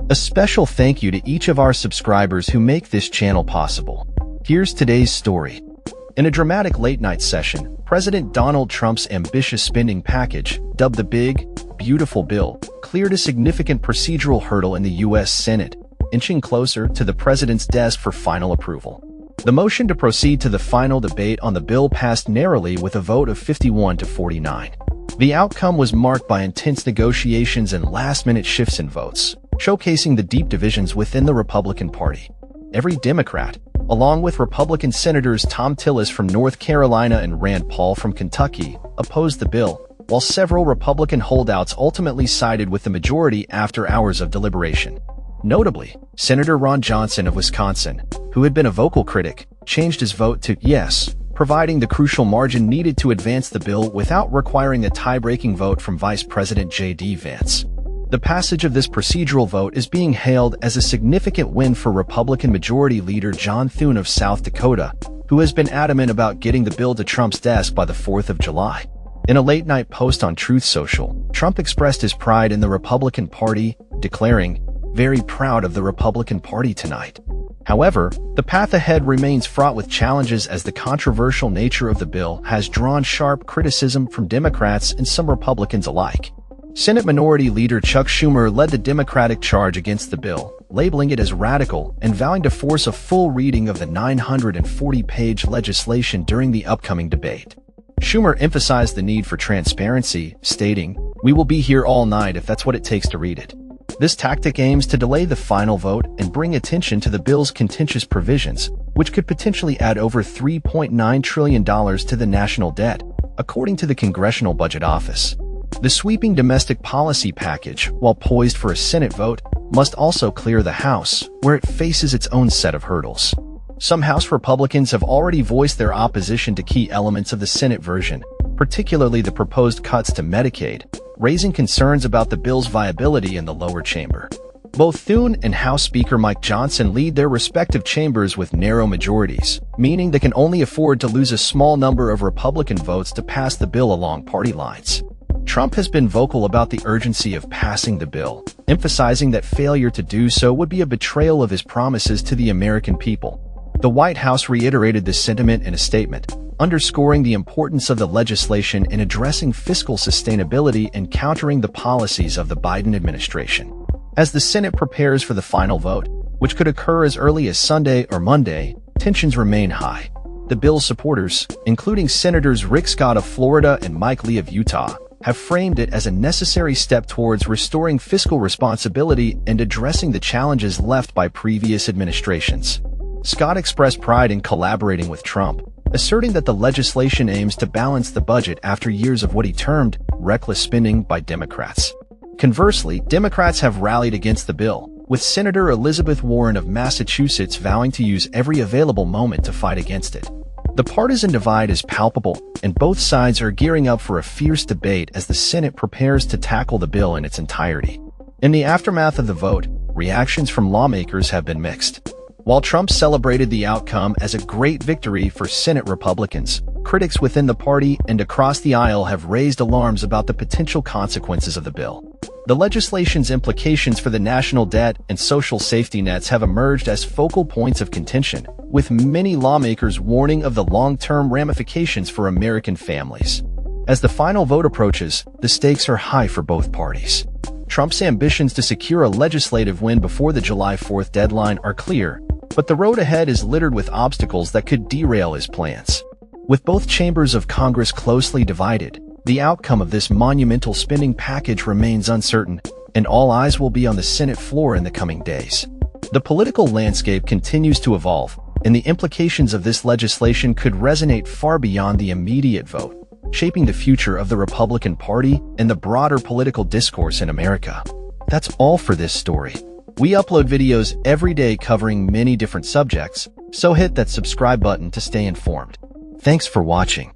A special thank you to each of our subscribers who make this channel possible. Here's today's story. In a dramatic late-night session, President Donald Trump's ambitious spending package, dubbed the Big, Beautiful Bill, cleared a significant procedural hurdle in the U.S. Senate, inching closer to the president's desk for final approval. The motion to proceed to the final debate on the bill passed narrowly with a vote of 51 to 49. The outcome was marked by intense negotiations and last-minute shifts in votes, showcasing the deep divisions within the Republican Party. Every Democrat, along with Republican Senators Tom Tillis from North Carolina and Rand Paul from Kentucky, opposed the bill, while several Republican holdouts ultimately sided with the majority after hours of deliberation. Notably, Senator Ron Johnson of Wisconsin, who had been a vocal critic, changed his vote to yes, providing the crucial margin needed to advance the bill without requiring a tie-breaking vote from Vice President J.D. Vance. The passage of this procedural vote is being hailed as a significant win for Republican Majority Leader John Thune of South Dakota, who has been adamant about getting the bill to Trump's desk by the 4th of July. In a late-night post on Truth Social, Trump expressed his pride in the Republican Party, declaring, "Very proud of the Republican Party tonight." However, the path ahead remains fraught with challenges as the controversial nature of the bill has drawn sharp criticism from Democrats and some Republicans alike. Senate Minority Leader Chuck Schumer led the Democratic charge against the bill, labeling it as radical and vowing to force a full reading of the 940-page legislation during the upcoming debate. Schumer emphasized the need for transparency, stating, "We will be here all night if that's what it takes to read it." This tactic aims to delay the final vote and bring attention to the bill's contentious provisions, which could potentially add over $3.9 trillion to the national debt, according to the Congressional Budget Office. The sweeping domestic policy package, while poised for a Senate vote, must also clear the House, where it faces its own set of hurdles. Some House Republicans have already voiced their opposition to key elements of the Senate version, particularly the proposed cuts to Medicaid, raising concerns about the bill's viability in the lower chamber. Both Thune and House Speaker Mike Johnson lead their respective chambers with narrow majorities, meaning they can only afford to lose a small number of Republican votes to pass the bill along party lines. Trump has been vocal about the urgency of passing the bill, emphasizing that failure to do so would be a betrayal of his promises to the American people. The White House reiterated this sentiment in a statement, underscoring the importance of the legislation in addressing fiscal sustainability and countering the policies of the Biden administration. As the Senate prepares for the final vote, which could occur as early as Sunday or Monday, tensions remain high. The bill's supporters, including Senators Rick Scott of Florida and Mike Lee of Utah, have framed it as a necessary step towards restoring fiscal responsibility and addressing the challenges left by previous administrations. Scott expressed pride in collaborating with Trump, asserting that the legislation aims to balance the budget after years of what he termed reckless spending by Democrats. Conversely, Democrats have rallied against the bill, with Senator Elizabeth Warren of Massachusetts vowing to use every available moment to fight against it. The partisan divide is palpable, and both sides are gearing up for a fierce debate as the Senate prepares to tackle the bill in its entirety. In the aftermath of the vote, reactions from lawmakers have been mixed. While Trump celebrated the outcome as a great victory for Senate Republicans, critics within the party and across the aisle have raised alarms about the potential consequences of the bill. The legislation's implications for the national debt and social safety nets have emerged as focal points of contention, with many lawmakers warning of the long-term ramifications for American families. As the final vote approaches, the stakes are high for both parties. Trump's ambitions to secure a legislative win before the July 4th deadline are clear, but the road ahead is littered with obstacles that could derail his plans. With both chambers of Congress closely divided, the outcome of this monumental spending package remains uncertain, and all eyes will be on the Senate floor in the coming days. The political landscape continues to evolve, and the implications of this legislation could resonate far beyond the immediate vote, shaping the future of the Republican Party and the broader political discourse in America. That's all for this story. We upload videos every day covering many different subjects, so hit that subscribe button to stay informed. Thanks for watching.